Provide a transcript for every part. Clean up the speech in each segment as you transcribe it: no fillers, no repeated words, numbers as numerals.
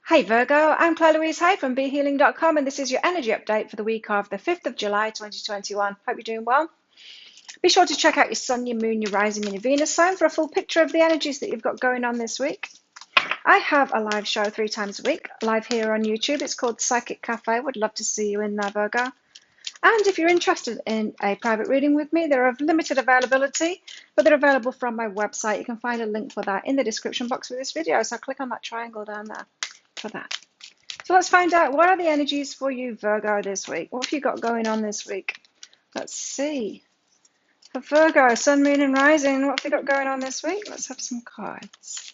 Hey Virgo, I'm Claire Louise Hay from BeHealing.com, and this is your energy update for the week of the 5th of July 2021. Hope you're doing well. Be sure to check out your Sun, your Moon, your Rising, and your Venus sign for a full picture of the energies that you've got going on this week. I have a live show 3 times a week, live here on YouTube. It's called Psychic Cafe. Would love to see you in there, Virgo. And if you're interested in a private reading with me, they're of limited availability, but they're available from my website. You can find a link for that in the description box of this video. So click on that triangle down there for that. So let's find out, what are the energies for you, Virgo, this week? What have you got going on this week? Let's see. For Virgo, Sun, Moon, and Rising, what have you got going on this week? Let's have some cards.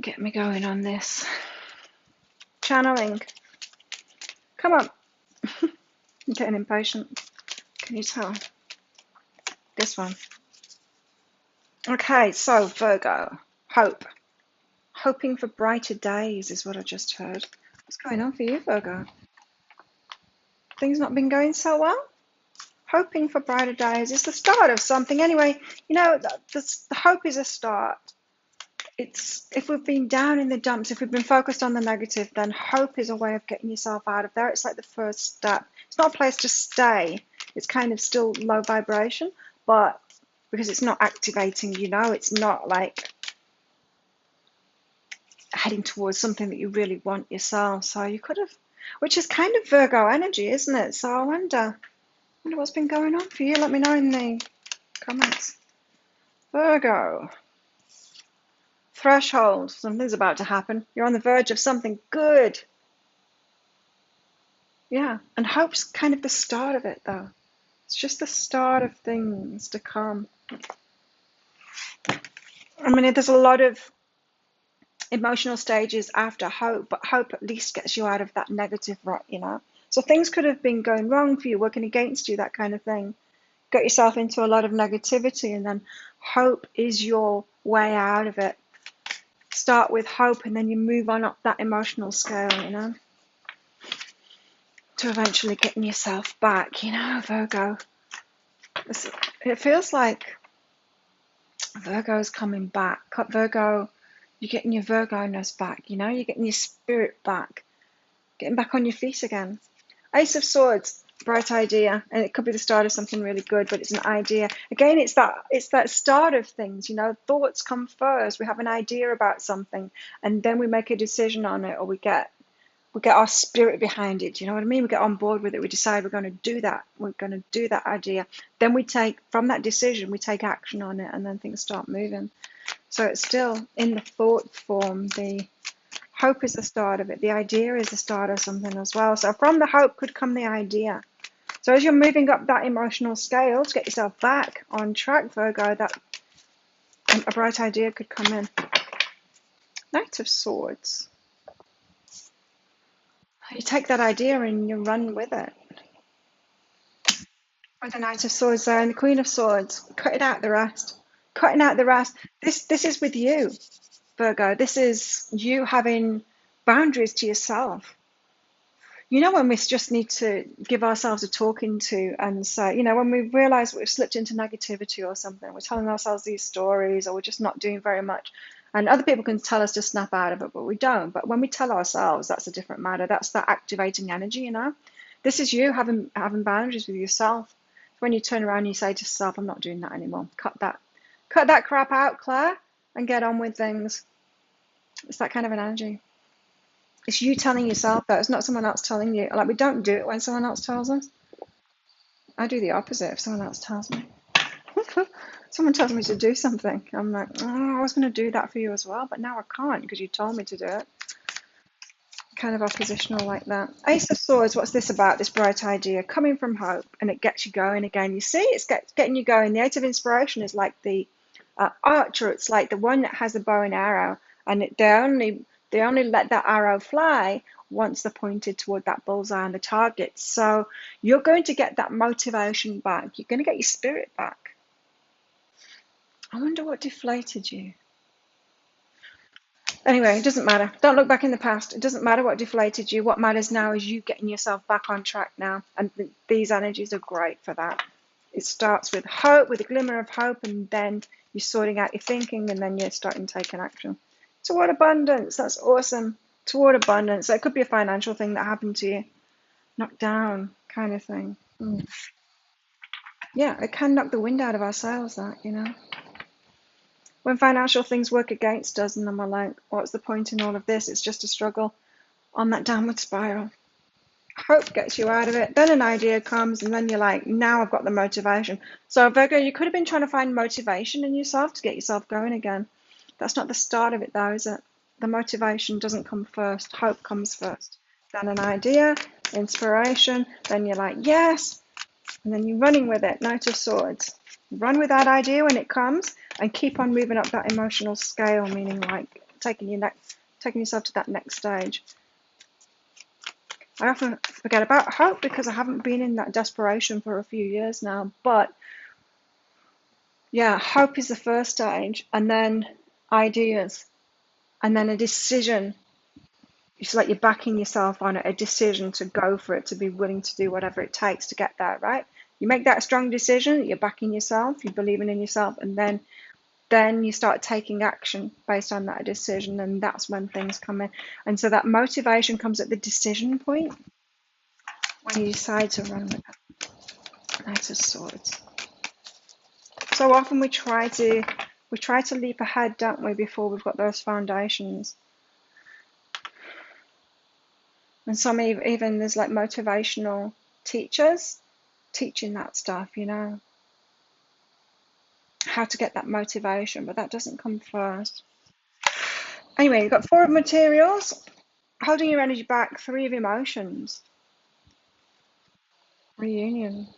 Get me going on this. Channeling. Come on. I'm getting impatient. Can you tell? This one. Okay, so Virgo, hope. Hoping for brighter days is what I just heard. What's going on for you, Virgo? Things not been going so well? Hoping for brighter days is the start of something. Anyway, you know, the hope is a start. It's, if we've been down in the dumps, if we've been focused on the negative, then hope is a way of getting yourself out of there. It's like the first step. It's not a place to stay. It's kind of still low vibration, but because it's not activating, you know, it's not like heading towards something that you really want yourself. So you could have, which is kind of Virgo energy, isn't it? So I wonder what's been going on for you. Let me know in the comments. Virgo. Threshold. Something's about to happen. You're on the verge of something good. Yeah. And hope's kind of the start of it, though. It's just the start of things to come. I mean, there's a lot of emotional stages after hope, but hope at least gets you out of that negative rut, you know. So things could have been going wrong for you, working against you, that kind of thing. Got yourself into a lot of negativity, and then hope is your way out of it. Start with hope, and then you move on up that emotional scale, you know, to eventually getting yourself back, you know, Virgo. It feels like Virgo's coming back. Virgo, you're getting your Virgo-ness back, you know, you're getting your spirit back, getting back on your feet again. Ace of Swords, bright idea, and it could be the start of something really good, but it's an idea. Again, it's that start of things, you know. Thoughts come first. We have an idea about something, and then we make a decision on it, or we get our spirit behind it. You know what I mean? We get on board with it. We decide we're going to do that. We're going to do that idea. Then we take, from that decision, we take action on it, and then things start moving. So it's still in the thought form. The hope is the start of it. The idea is the start of something as well. So from the hope could come the idea. So as you're moving up that emotional scale to get yourself back on track, Virgo, that a bright idea could come in. Knight of Swords. You take that idea and you run with it. With the Knight of Swords there and the Queen of Swords, cut it out the rest. Cutting out the rest. This is with you, Virgo. This is you having boundaries to yourself. You know, when we just need to give ourselves a talking to and say, you know, when we realize we've slipped into negativity or something, we're telling ourselves these stories, or we're just not doing very much. And other people can tell us to snap out of it, but we don't. But when we tell ourselves, that's a different matter. That's that activating energy, you know. This is you having boundaries with yourself. When you turn around and you say to yourself, I'm not doing that anymore. Cut that crap out, Claire, and get on with things. It's that kind of an energy. It's you telling yourself that. It's not someone else telling you. Like, we don't do it when someone else tells us. I do the opposite if someone else tells me. Someone tells me to do something, I'm like, oh, I was going to do that for you as well, but now I can't because you told me to do it. Kind of oppositional like that. Ace of Swords, what's this about? This bright idea coming from hope, and it gets you going again. You see, it's getting you going. The Eight of Inspiration is like the archer. It's like the one that has the bow and arrow, and they only let that arrow fly once they're pointed toward that bullseye and the target. So you're going to get that motivation back. You're going to get your spirit back. I wonder what deflated you. Anyway, it doesn't matter. Don't look back in the past. It doesn't matter what deflated you. What matters now is you getting yourself back on track now. And these energies are great for that. It starts with hope, with a glimmer of hope, and then you're sorting out your thinking, and then you're starting taking action. Toward abundance. That's awesome. Toward abundance. So it could be a financial thing that happened to you. Knocked down kind of thing. Yeah, it can knock the wind out of our sails, that, you know. When financial things work against us and then we're like, what's the point in all of this? It's just a struggle on that downward spiral. Hope gets you out of it. Then an idea comes and then you're like, now I've got the motivation. So Virgo, you could have been trying to find motivation in yourself to get yourself going again. That's not the start of it though, is it? The motivation doesn't come first. Hope comes first. Then an idea, inspiration, then you're like, yes, and then you're running with it. Knight of Swords. Run with that idea when it comes and keep on moving up that emotional scale, meaning like taking yourself to that next stage. I often forget about hope because I haven't been in that desperation for a few years now. But yeah, hope is the first stage, and then ideas, and then a decision. It's like you're backing yourself on a decision to go for it, to be willing to do whatever it takes to get there, right? You make that strong decision, you're backing yourself, you're believing in yourself, and then you start taking action based on that decision, and that's when things come in. And so that motivation comes at the decision point when you decide to run with it. Knight of Swords. So often we try to leap ahead, don't we, before we've got those foundations. And some even there's like motivational teachers teaching that stuff, you know, how to get that motivation, but that doesn't come first. Anyway, you've got 4 of materials, holding your energy back, 3 of emotions, reunion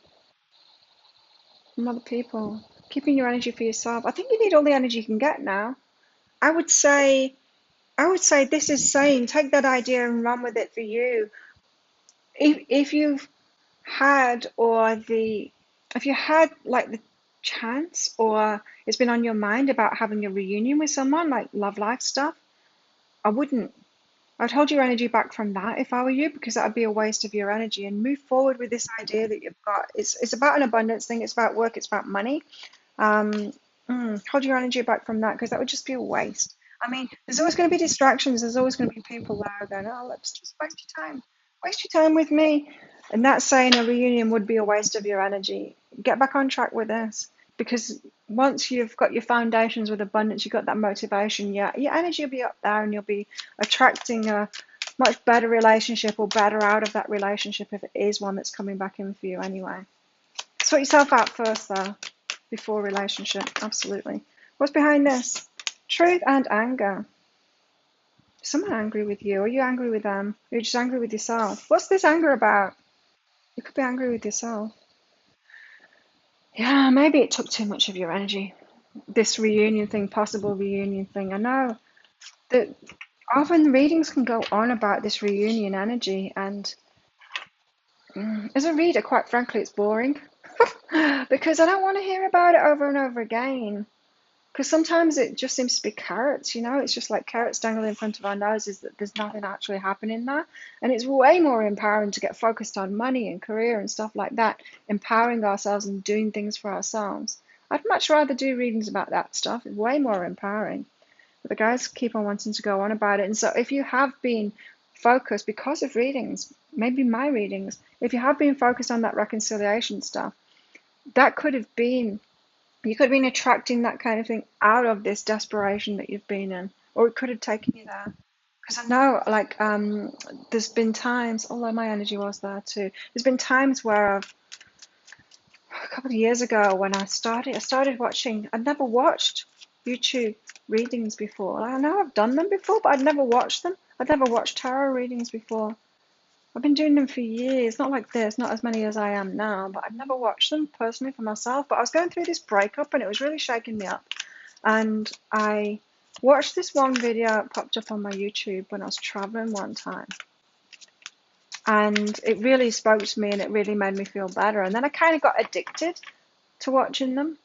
from other people, keeping your energy for yourself. I think you need all the energy you can get now. I would say this is saying take that idea and run with it for you. If you've had if you had like the chance or it's been on your mind about having a reunion with someone, like love life stuff, I'd hold your energy back from that if I were you, because that would be a waste of your energy, and move forward with this idea that you've got. It's about an abundance thing, it's about work, it's about money. um Hold your energy back from that, because that would just be a waste. I mean, there's always going to be distractions, there's always going to be people there going, oh, let's just waste your time with me. And that's saying a reunion would be a waste of your energy. Get back on track with this, because once you've got your foundations with abundance, you've got that motivation, yeah, your energy will be up there and you'll be attracting a much better relationship, or better out of that relationship if it is one that's coming back in for you anyway. Sort yourself out first though, before relationship, absolutely. What's behind this? Truth and anger. Is someone angry with you? Are you angry with them? You're just angry with yourself. What's this anger about? You could be angry with yourself. Yeah, maybe it took too much of your energy. This reunion thing, possible reunion thing. I know that often readings can go on about this reunion energy, and as a reader, quite frankly, it's boring because I don't want to hear about it over and over again. Because sometimes it just seems to be carrots, you know, it's just like carrots dangling in front of our noses, that there's nothing actually happening there. And it's way more empowering to get focused on money and career and stuff like that, empowering ourselves and doing things for ourselves. I'd much rather do readings about that stuff, it's way more empowering. But the guys keep on wanting to go on about it. And so if you have been focused because of readings, maybe my readings, if you have been focused on that reconciliation stuff, that could have been you could have been attracting that kind of thing out of this desperation that you've been in, or it could have taken you there. Because I know, like, there's been times, although my energy was there too, there's been times where a couple of years ago when I started watching, I'd never watched YouTube readings before. Like, I know I've done them before, but I'd never watched them. I'd never watched tarot readings before. I've been doing them for years, not like this, not as many as I am now, but I've never watched them personally for myself. But I was going through this breakup and it was really shaking me up. And I watched this one video, it popped up on my YouTube when I was traveling one time. And it really spoke to me and it really made me feel better. And then I kind of got addicted to watching them.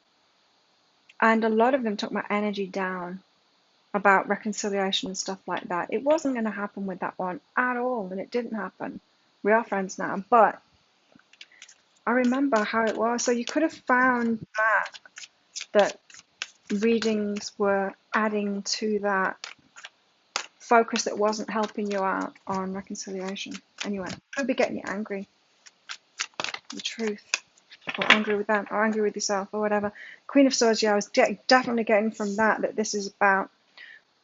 And a lot of them took my energy down about reconciliation and stuff like that. It wasn't going to happen with that one at all, and it didn't happen. We are friends now, but I remember how it was. So you could have found that readings were adding to that focus that wasn't helping you out on reconciliation. Anyway, could be getting you angry, the truth, or angry with them, or angry with yourself, or whatever. Queen of Swords, yeah, I was definitely getting from that this is about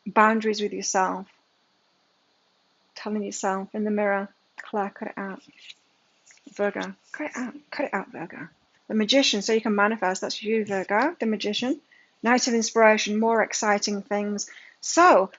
boundaries with yourself, telling yourself in the mirror, Claire, cut it out. Virgo, cut it out, Virgo. The Magician, so you can manifest, that's you, Virgo, the Magician. Night of Inspiration, more exciting things. So,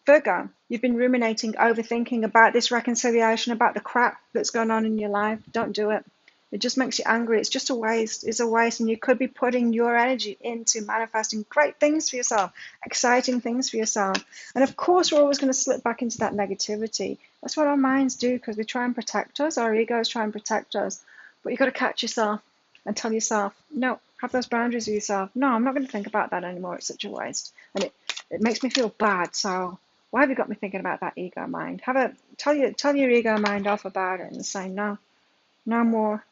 Virgo, you've been ruminating, overthinking about this reconciliation, about the crap that's going on in your life. Don't do it. It just makes you angry. It's just a waste. It's a waste. And you could be putting your energy into manifesting great things for yourself, exciting things for yourself. And of course, we're always going to slip back into that negativity. That's what our minds do because they try and protect us. Our egos try and protect us. But you've got to catch yourself and tell yourself, no, have those boundaries with yourself. No, I'm not going to think about that anymore. It's such a waste. And it makes me feel bad. So why have you got me thinking about that ego mind? Tell your ego mind off about it and say no more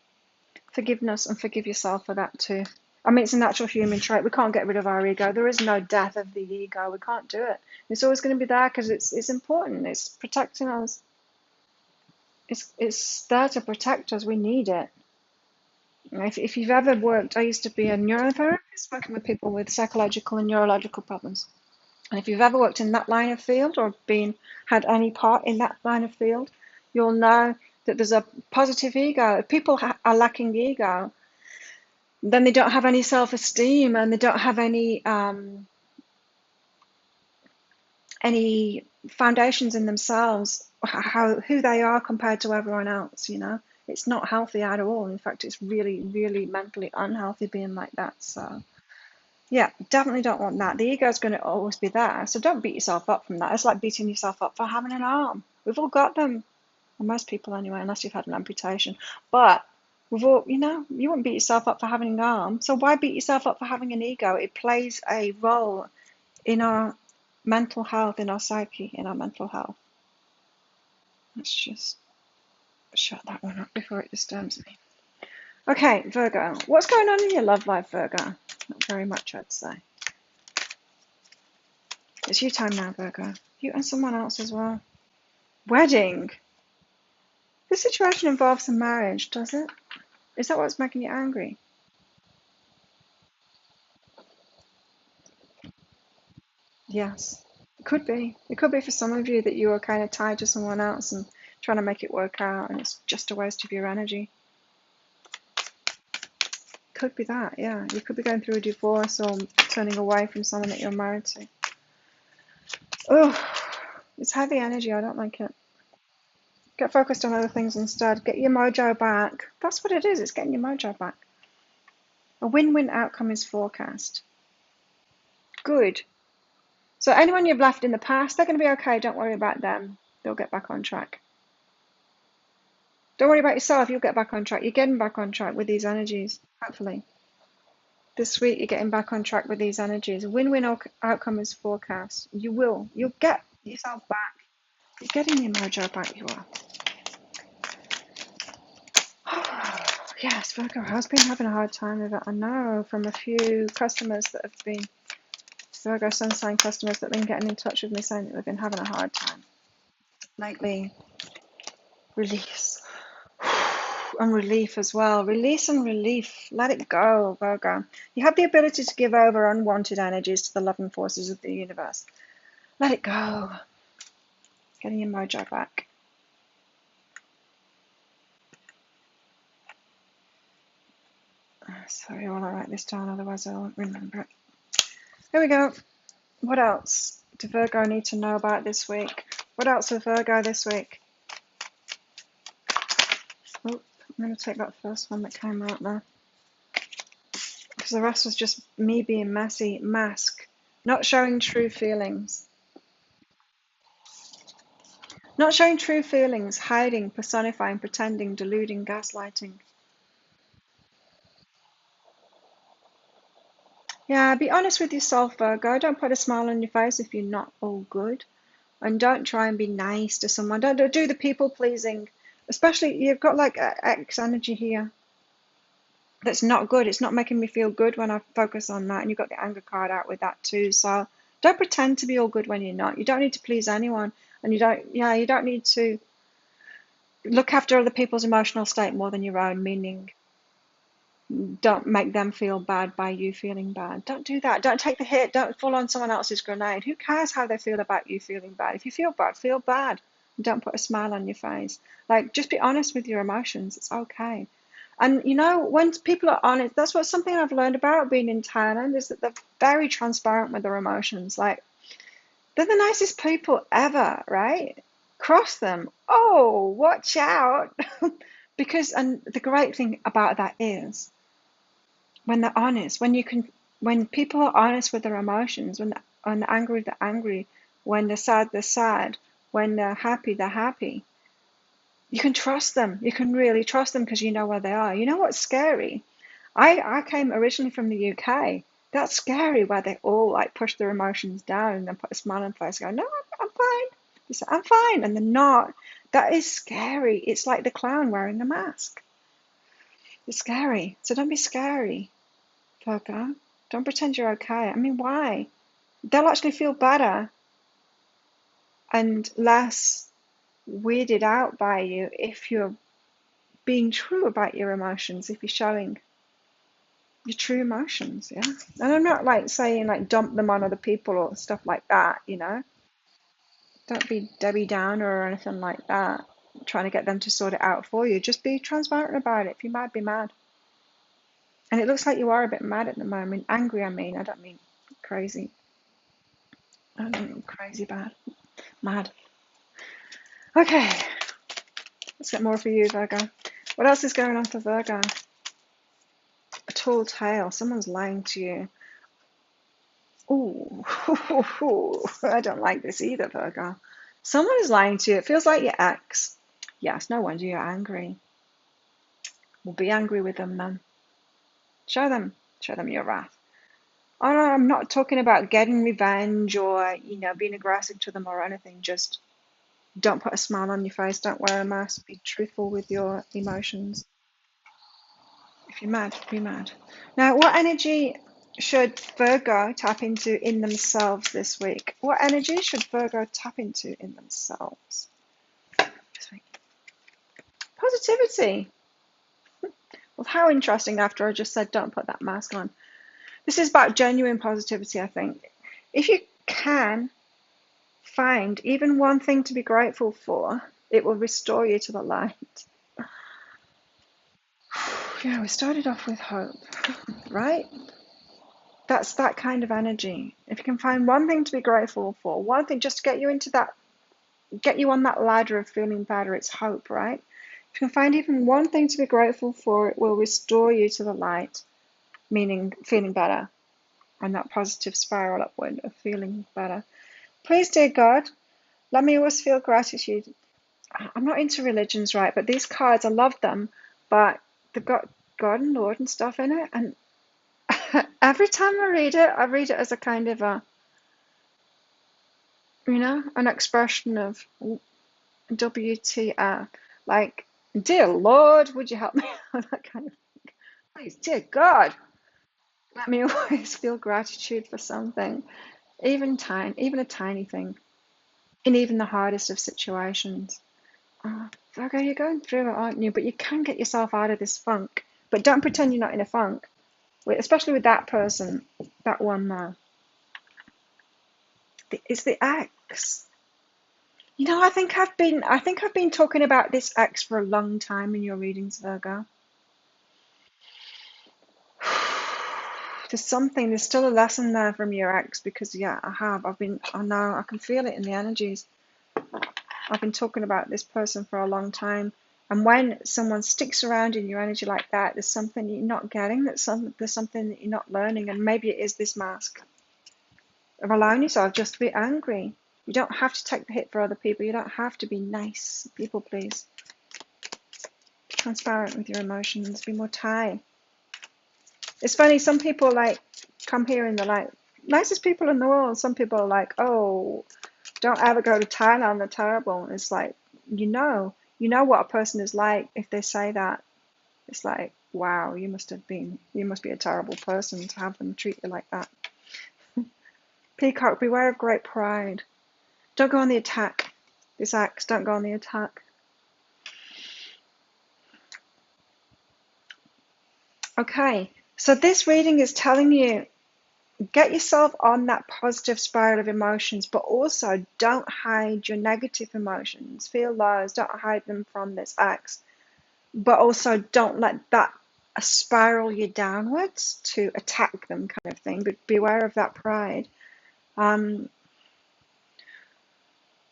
forgiveness, and forgive yourself for that too. I mean, it's a natural human trait. We can't get rid of our ego. There is no death of the ego. We can't do it. It's always going to be there because it's important. It's protecting us. It's there to protect us. We need it. If you've ever worked, I used to be a neurotherapist working with people with psychological and neurological problems. And if you've ever worked in that line of field or had any part in that line of field, you'll know that there's a positive ego. If people are lacking ego, then they don't have any self-esteem and they don't have any foundations in themselves, who they are compared to everyone else. It's not healthy at all. In fact, it's really, really mentally unhealthy being like that. So yeah, definitely don't want that. The ego is going to always be there. So don't beat yourself up from that. It's like beating yourself up for having an arm. We've all got them. Well, most people anyway, unless you've had an amputation. But we've all, you wouldn't beat yourself up for having an arm. So why beat yourself up for having an ego? It plays a role in our mental health, in our psyche, in our mental health. Let's just shut that one up before it disturbs me. Okay, Virgo. What's going on in your love life, Virgo? Not very much, I'd say. It's your time now, Virgo. You and someone else as well. Wedding. This situation involves a marriage, does it? Is that what's making you angry? Yes. It could be. It could be for some of you that you are kind of tied to someone else and trying to make it work out, and it's just a waste of your energy. Could be that, yeah. You could be going through a divorce or turning away from someone that you're married to. Oh, it's heavy energy. I don't like it. Get focused on other things instead. Get your mojo back. That's what it is. It's getting your mojo back. A win-win outcome is forecast. Good. So anyone you've left in the past, they're going to be okay. Don't worry about them. They'll get back on track. Don't worry about yourself. You'll get back on track. You're getting back on track with these energies, hopefully. This week, you're getting back on track with these energies. A win-win outcome is forecast. You'll get yourself back. You're getting your mojo back, you are. Yes, Virgo has been having a hard time with it. I know from a few customers that have been Virgo sun sign customers that have been getting in touch with me saying that they've been having a hard time lately. Release and relief as well. Release and relief. Let it go, Virgo. You have the ability to give over unwanted energies to the loving forces of the universe. Let it go. Getting your mojo back. Sorry, I want to write this down, otherwise I won't remember it. Here we go. What else do Virgo need to know about this week? What else for Virgo this week? Oh, I'm going to take that first one that came out there. Because the rest was just me being messy. Mask. Not showing true feelings. Not showing true feelings. Hiding, personifying, pretending, deluding, gaslighting. Yeah, be honest with yourself, Virgo. Don't put a smile on your face if you're not all good. And don't try and be nice to someone. Don't do the people pleasing. Especially, you've got like X energy here. That's not good. It's not making me feel good when I focus on that. And you've got the anger card out with that too. So Don't pretend to be all good when you're not. You don't need to please anyone, and you don't need to look after other people's emotional state more than your own, meaning don't make them feel bad by you feeling bad. Don't do that. Don't take the hit. Don't fall on someone else's grenade. Who cares how they feel about you feeling bad? If you feel bad, feel bad. Don't put a smile on your face. Like, just be honest with your emotions. It's okay. And when people are honest, that's what something I've learned about being in Thailand is that they're very transparent with their emotions. Like, they're the nicest people ever, right? Cross them. Oh, watch out. And the great thing about that is when they're honest, when people are honest with their emotions, when they're angry, they're angry, when they're sad, they're sad, when they're happy, you can trust them. You can really trust them because you know where they are. You know what's scary? I came originally from the UK. That's scary where they all like push their emotions down and then put a smile on their face and go, no, I'm fine. They say, I'm fine. And they're not. That is scary. It's like the clown wearing a mask. It's scary. So don't be scary, Virgo. Don't pretend you're okay. I mean, why? They'll actually feel better and less weirded out by you if you're being true about your emotions, if you're showing your true emotions, yeah. And I'm not like saying like dump them on other people or stuff like that. Don't be Debbie Downer or anything like that, trying to get them to sort it out for you. Just be transparent about it. If you're mad, be mad. And it looks like you are a bit mad at the moment. Angry, I mean. I don't mean crazy. I don't mean crazy bad. Mad. Okay. Let's get more for you, Virgo. What else is going on for Virgo? A tall tale. Someone's lying to you. Ooh. I don't like this either, Virgo. Someone is lying to you. It feels like your ex. Yes, no wonder you're angry. Well, be angry with them then. Show them your wrath. Oh no, I'm not talking about getting revenge or, being aggressive to them or anything. Just don't put a smile on your face. Don't wear a mask. Be truthful with your emotions. If you're mad, be mad. Now, what energy should Virgo tap into in themselves this week? What energy should Virgo tap into in themselves this week? Positivity. Well, how interesting after I just said don't put that mask on. This is about genuine positivity, I think. If you can find even one thing to be grateful for, it will restore you to the light. Yeah, we started off with hope, right? That's that kind of energy. If you can find one thing to be grateful for, one thing just to get you get you on that ladder of feeling better, it's hope, right? If you can find even one thing to be grateful for, it will restore you to the light, meaning feeling better, and that positive spiral upward of feeling better. Please, dear God, let me always feel gratitude. I'm not into religions, right? But these cards, I love them, but they've got God and Lord and stuff in it. And every time I read it as a kind of an expression of WTF. Like, dear Lord, would you help me? That kind of thing. Please, dear God, let me always feel gratitude for something, even a tiny thing, in even the hardest of situations. Virgo, you're going through it, aren't you? But you can get yourself out of this funk. But don't pretend you're not in a funk, especially with that person, that one now. It's the ex. I think I've been talking about this ex for a long time in your readings, Virgo. There's still a lesson there from your ex because yeah, I know, I can feel it in the energies. I've been talking about this person for a long time. And when someone sticks around in your energy like that, there's something you're not getting, there's something that you're not learning, and maybe it is this mask of allowing yourself just to be angry. You don't have to take the hit for other people. You don't have to be nice. People, please. Be transparent with your emotions. Be more Thai. It's funny, some people like come here and they're like, nicest people in the world. Some people are like, oh, don't ever go to Thailand, they're terrible. And it's like, you know what a person is like if they say that. It's like, wow, you must be a terrible person to have them treat you like that. Peacock, beware of great pride. Don't go on the attack. This axe, don't go on the attack. Okay, so this reading is telling you, get yourself on that positive spiral of emotions, but also don't hide your negative emotions. Feel those, don't hide them from this axe. But also don't let that spiral you downwards to attack them, kind of thing. But beware of that pride.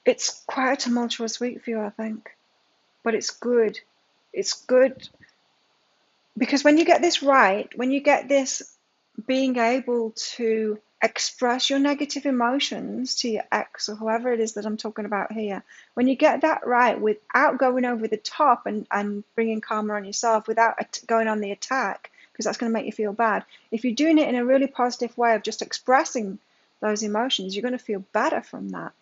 It's quite a tumultuous week for you, I think. But it's good. It's good because when you get this right, when you get this being able to express your negative emotions to your ex or whoever it is that I'm talking about here, when you get that right without going over the top and bringing karma on yourself, without going on the attack, because that's going to make you feel bad. If you're doing it in a really positive way of just expressing those emotions, you're going to feel better from that.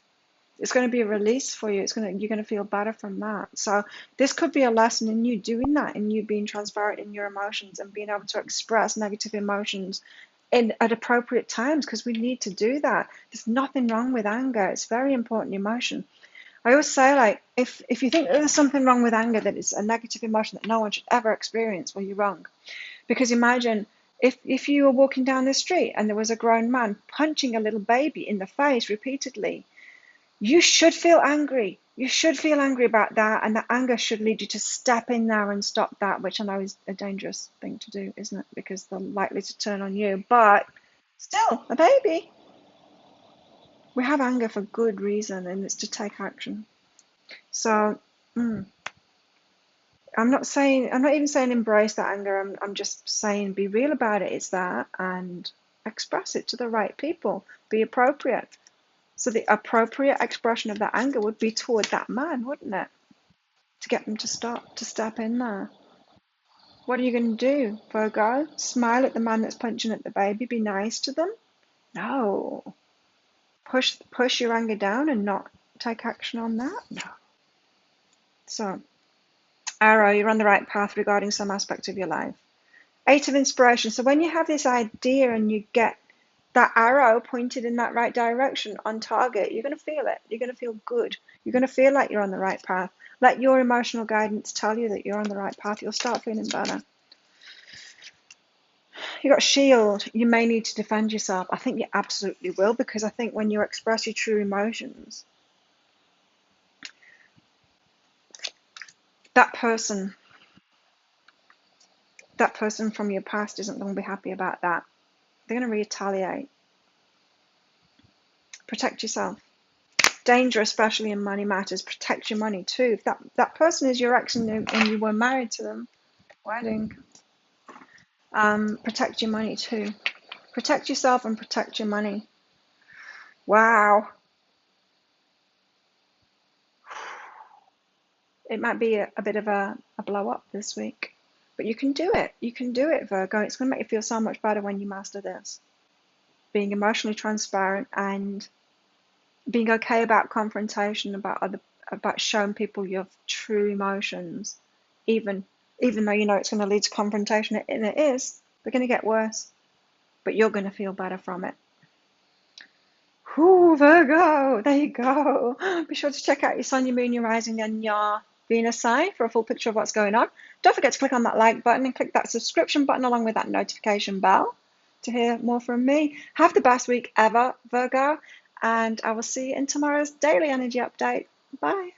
It's going to be a release for you. You're going to feel better from that. So this could be a lesson in you doing that, in you being transparent in your emotions and being able to express negative emotions at appropriate times, because we need to do that. There's nothing wrong with anger. It's a very important emotion. I always say, like, if you think there's something wrong with anger, that it's a negative emotion that no one should ever experience, well, you're wrong. Because imagine if you were walking down the street and there was a grown man punching a little baby in the face repeatedly, you should feel angry. You should feel angry about that, and that anger should lead you to step in there and stop that, which I know is a dangerous thing to do, isn't it? Because they're likely to turn on you, but still, a baby. We have anger for good reason, and it's to take action. So, I'm not even saying embrace that anger. I'm just saying be real about it. It's that, and express it to the right people. Be appropriate. So the appropriate expression of that anger would be toward that man, wouldn't it? To get them to stop, to step in there. What are you going to do, Virgo? Smile at the man that's punching at the baby? Be nice to them? No. Push your anger down and not take action on that? No. So, Arrow, you're on the right path regarding some aspect of your life. Eight of Inspiration. So when you have this idea and you get that arrow pointed in that right direction on target, you're going to feel it. You're going to feel good. You're going to feel like you're on the right path. Let your emotional guidance tell you that you're on the right path. You'll start feeling better. You got Shield. You may need to defend yourself. I think you absolutely will, because I think when you express your true emotions, that person from your past isn't going to be happy about that. They're going to retaliate. Protect yourself. Danger, especially in money matters. Protect your money too. If that person is your ex and you were married to them, wedding, protect your money too. Protect yourself and protect your money. Wow. It might be a bit of a blow up this week, but you can do it. You can do it, Virgo. It's going to make you feel so much better when you master this. Being emotionally transparent and being okay about confrontation, about showing people your true emotions, even though you know it's going to lead to confrontation, and it is. They're going to get worse, but you're going to feel better from it. Whoo, Virgo, there you go. Be sure to check out your sun, your moon, your rising, and your Venus sign for a full picture of what's going on. Don't forget to click on that like button and click that subscription button along with that notification bell to hear more from me. Have the best week ever, Virgo, and I will see you in tomorrow's daily energy update. Bye.